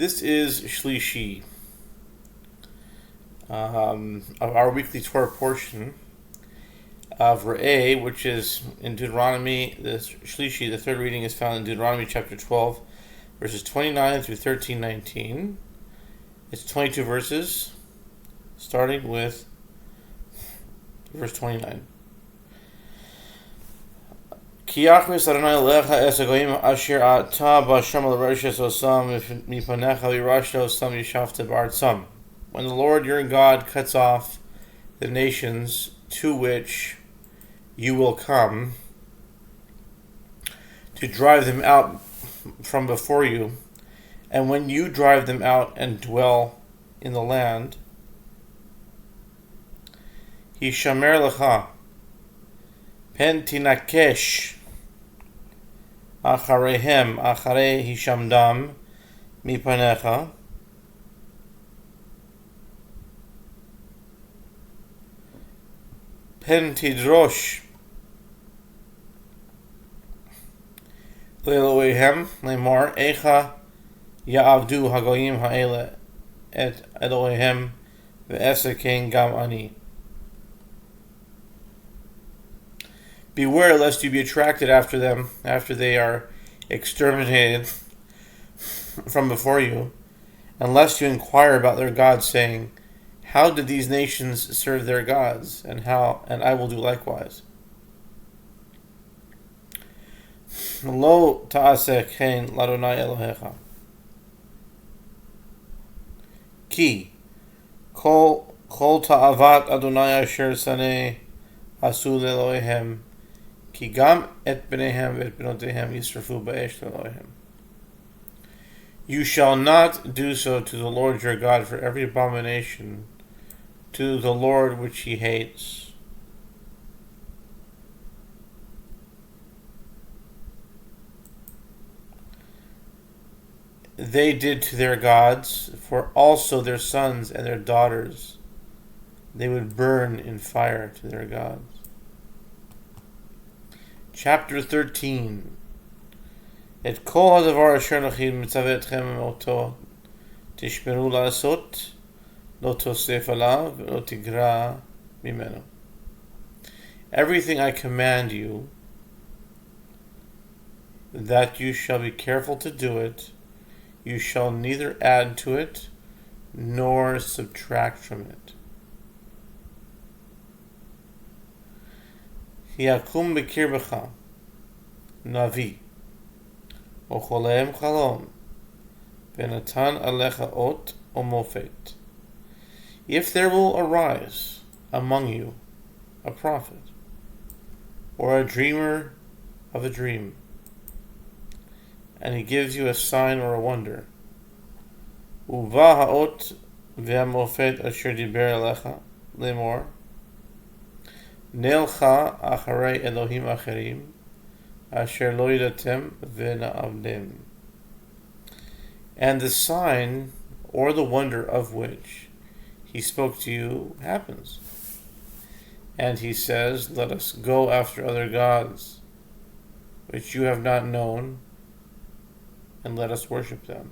This is Shlishi of our weekly Torah portion of Re'eh, which is in Deuteronomy. The Shlishi, the third reading, is found in Deuteronomy chapter 12, verses 29 through 13:19. It's 22 verses, starting with verse 29. Ki yachris Adonai lecha es hagoyim asher ata b'Hashem l'roshes osam mipanecha v'yirashta osam yishavta b'artzam. When the Lord your God cuts off the nations to which you will come to drive them out from before you, and when you drive them out and dwell in the land, Hishamer lecha pen tinakesh acharehem acharei hishamdam mipanecha pen tidrosh le'elohehem lemor echa ya'avdu hagoyim ha'ele et Elohehem ve'esekein gam ani. Beware lest you be attracted after them after they are exterminated from before you, and lest you inquire about their gods, saying, how did these nations serve their gods, and I will do likewise. Lo ta'aseh ken l'Adonai Elohecha. Ki kol ta'avat Adonai asher saneh asu le'Elohehem ki gam et b'neihem v'et b'notehem yisrafu ba'esh le'Elohehem. You shall not do so to the Lord your God for every abomination to the Lord which he hates. They did to their gods, for also their sons and their daughters they would burn in fire to their gods. Chapter 13. Et kol hadavar asher anochi mitzavet etchem oto tishmeru la'asot lo tosef alav lo tigra mimeno. Everything I command you, that you shall be careful to do it, you shall neither add to it nor subtract from it. Yakum b'kirbecha navi ocholem chalom benatan alecha ot omofet. If there will arise among you a prophet or a dreamer of a dream, and he gives you a sign or a wonder, uva haot ve'amofet asher diber alecha lemor Nelcha acharei Elohim acherim asher lo yidatem v'na'avdem. And the sign or the wonder of which he spoke to you happens. And he says, let us go after other gods which you have not known, and let us worship them.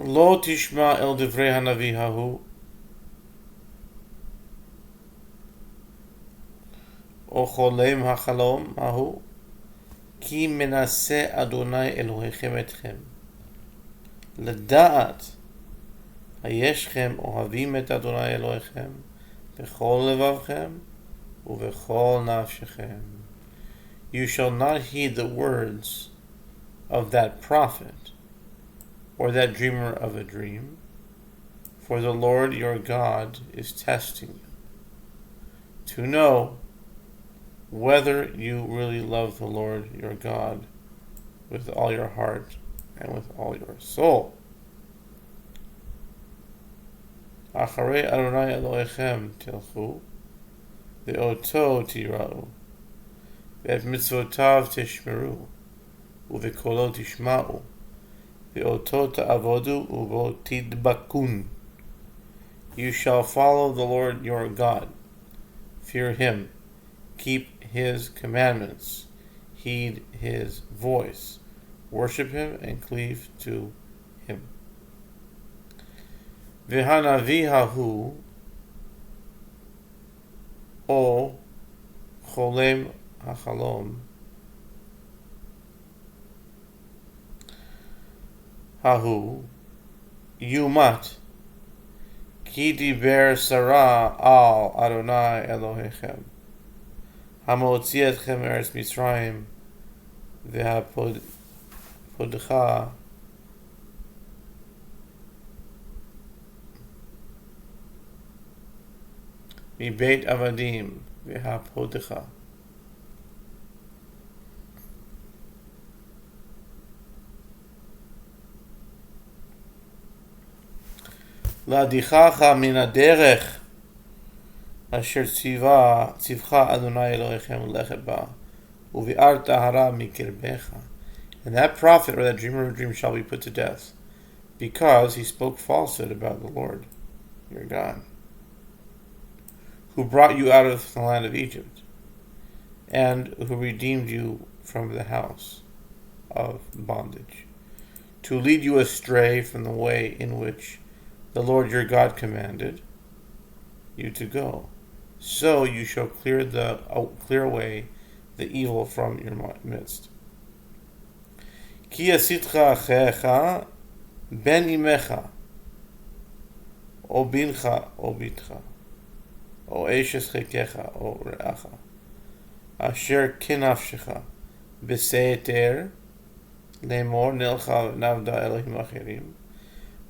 Lo tishma el divrei hanavi hahu o cholem hachalom hahu ki menaseh Adonai Elohechem etchem leda'at hayeshchem ohavim et Adonai Elohechem bechol levavchem uvechol nafshechem. You shall not heed the words of that prophet or that dreamer of a dream, for the Lord your God is testing you to know whether you really love the Lord your God with all your heart and with all your soul. Acharei Adonai Elohechem tilchu, ve'oto tira'u, ve'et mitzvotav tishmeru, uve'kolo tishma'u, ve'oto ta'avodu uvo tidbakun. You shall follow the Lord your God, fear him, keep his commandments, heed his voice. Worship him and cleave to him. V'hanavi hahu o cholem hachalom hahu yumat ki diber Sarah al Adonai Elohechem hamotzi etchem eretz Mitzrayim v'hapodcha מבית עבדים והפודך. להדיחך מן הדרך אשר ציווך אדוני אלוהיכם ללכת בה, וביערת הרע מקרבך. And that prophet or that dreamer of a dream shall be put to death, because he spoke falsehood about the Lord your God, who brought you out of the land of Egypt, and who redeemed you from the house of bondage, to lead you astray from the way in which the Lord your God commanded you to go. So you shall clear away the evil from your midst. Ki asitcha achecha ben imecha, o bincha o bitcha, o eshes chekecha o re'acha, asher kinafshecha beseter lemor nelcha navda Elohim acherim,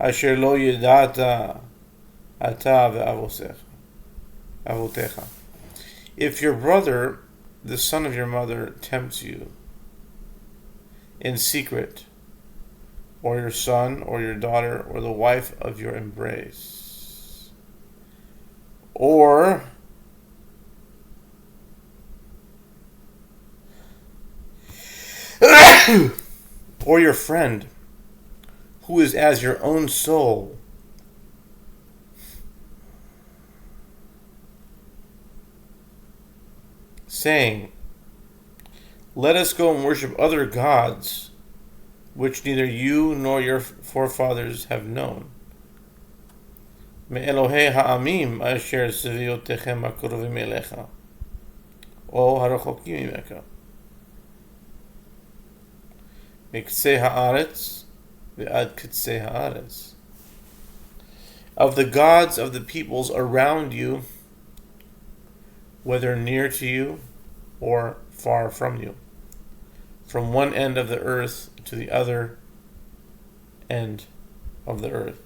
asher lo yedata ata ve'avotecha. If your brother, the son of your mother, tempts you in secret, or your son, or your daughter, or the wife of your embrace, or your friend, who is as your own soul, saying, let us go and worship other gods, which neither you nor your forefathers have known. Me Elohei ha'amim asher seviotechem ha'krovim elecha, o harachokim mimeka, miktzei ha'aretz ve'ad kitzei ha'aretz. Of the gods of the peoples around you, whether near to you or far from you, from one end of the earth to the other end of the earth.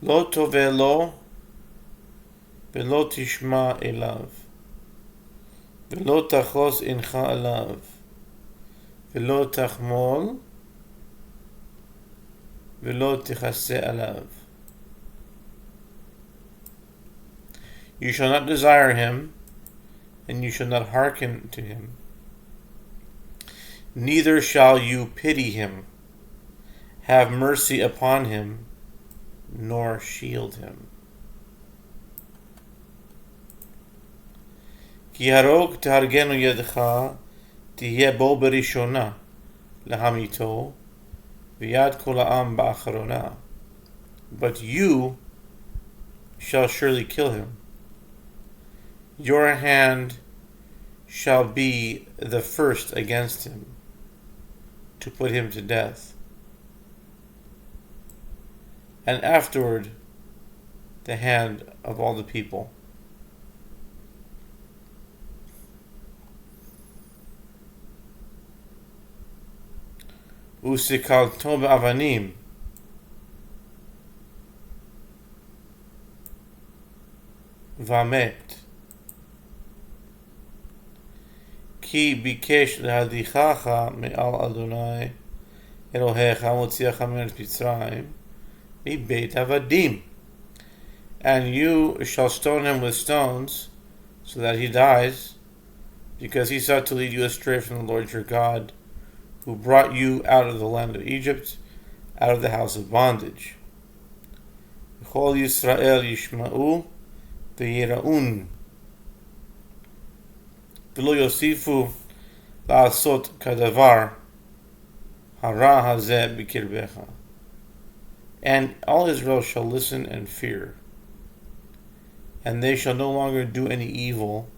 Lo tovelo velo tishma elav, velo tachos incha elav, velo tachmol, velo tichase elav. You shall not desire him, and you shall not hearken to him. Neither shall you pity him, have mercy upon him, nor shield him. Ki harog tehargenu yedcha tihye bo berishona lahamito v'yad kol ha'am ba'acharona. But you shall surely kill him. Your hand shall be the first against him, to put him to death, and afterward the hand of all the people. Usikalto be'avanim, vamet, כי ביקש להדיחך מעל אדוני אלוהיך מוציאך מארץ מצרים מבית עבדים. And you shall stone him with stones, so that he dies, because he sought to lead you astray from the Lord your God, who brought you out of the land of Egypt, out of the house of bondage. V'chol Yisrael yishma'u v'yiraun ולא יוסיפו לעשות כדבר הרע הזה בקרבך. And all Israel shall listen and fear, and they shall no longer do any evil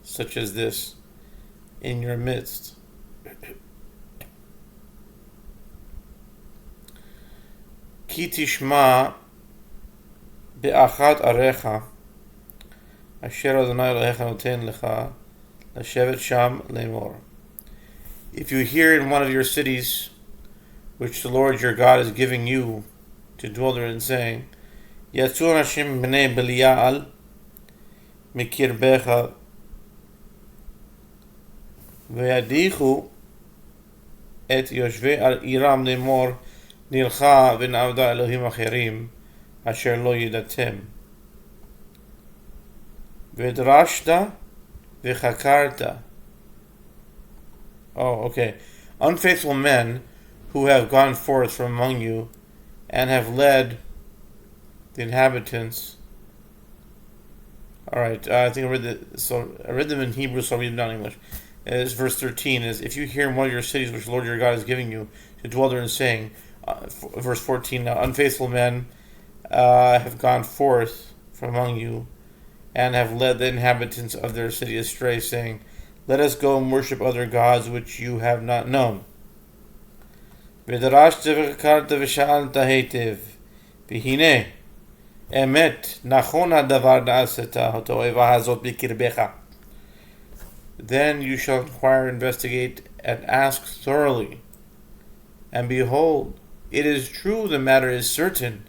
such as this in your midst. כי תשמע באחת עריך אשר אדוני אלוהיך נותן לך לשבת שם לאמור. If you hear in one of your cities which the Lord your God is giving you to dwell therein, saying, יצאו אנשים בני בליעל מקרבך וידיחו את יושבי עירם לאמור, נלכה ונעבדה אלוהים אחרים אשר לא ידעתם. ודרשת וחקרת. Oh, okay. Unfaithful men who have gone forth from among you and have led the inhabitants. Alright, I think I read them in Hebrew, so I'll read them down in English. It's verse 13 is, if you hear in one of your cities which the Lord your God is giving you to dwell there, and saying, verse 14, now unfaithful men have gone forth from among you and have led the inhabitants of their city astray, saying, let us go and worship other gods which you have not known. ודרשת וחקרת ושאלת היטב, והנה אמת נכון הדבר נעשת התועבה הזאת בקרבך. Then you shall inquire, investigate, and ask thoroughly. And behold, it is true, the matter is certain,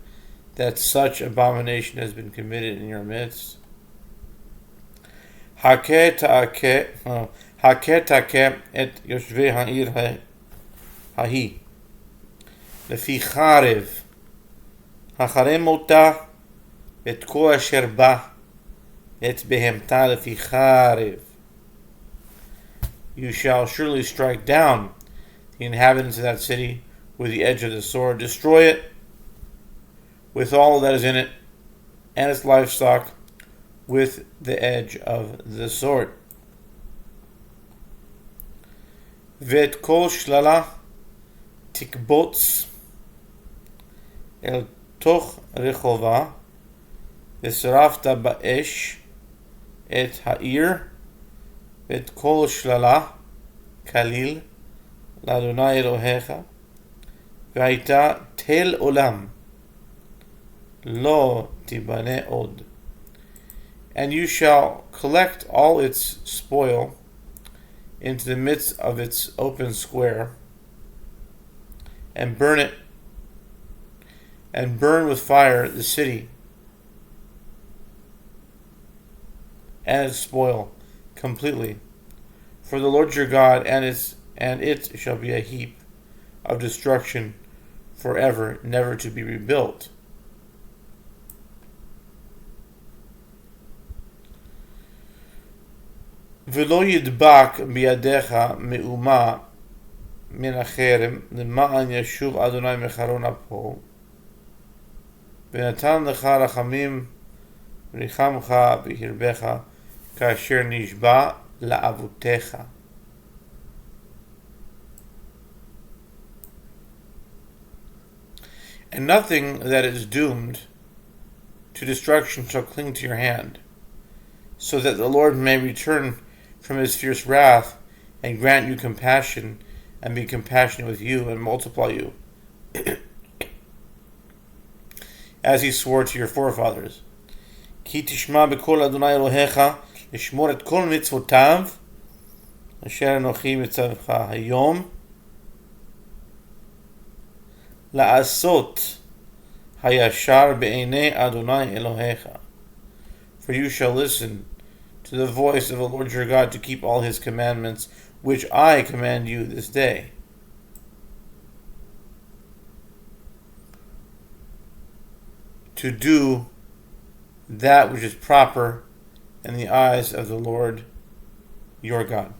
that such abomination has been committed in your midst. Hakeh takeh et yoshvei ha'ir hahi, lefi charev, hacharem ota, et kol asher ba, et behemta lefi charev. You shall surely strike down the inhabitants of that city with the edge of the sword, destroy it with all that is in it, and its livestock with the edge of the sword. ואת כל שללה תקבוץ אל תוך רחובה, ושרפת באש את העיר, ואת כל שללה כליל לאדוני אלוהיך, והייתה תל עולם, לא תיבנה עוד. And you shall collect all its spoil into the midst of its open square, and burn it, and burn with fire the city and its spoil completely. For the Lord your God and it shall be a heap of destruction forever, never to be rebuilt. ולא ידבק בידיך מאומה מן החרם, למען ישוב אדוני מחרון אפו, ונתן לך רחמים וריחמך והרבך, כאשר נשבע לאבותיך. And nothing that is doomed to destruction shall cling to your hand, so that the Lord may return from his fierce wrath and grant you compassion and be compassionate with you and multiply you, as he swore to your forefathers. כי תשמע בקול אדוני אלוהיך לשמור את כל מצוותיו אשר אנוכי מצווך היום, לעשות הישר בעיני אדוני אלוהיך. For you shall listen to the voice of the Lord your God to keep all his commandments, which I command you this day. To do that which is proper in the eyes of the Lord your God.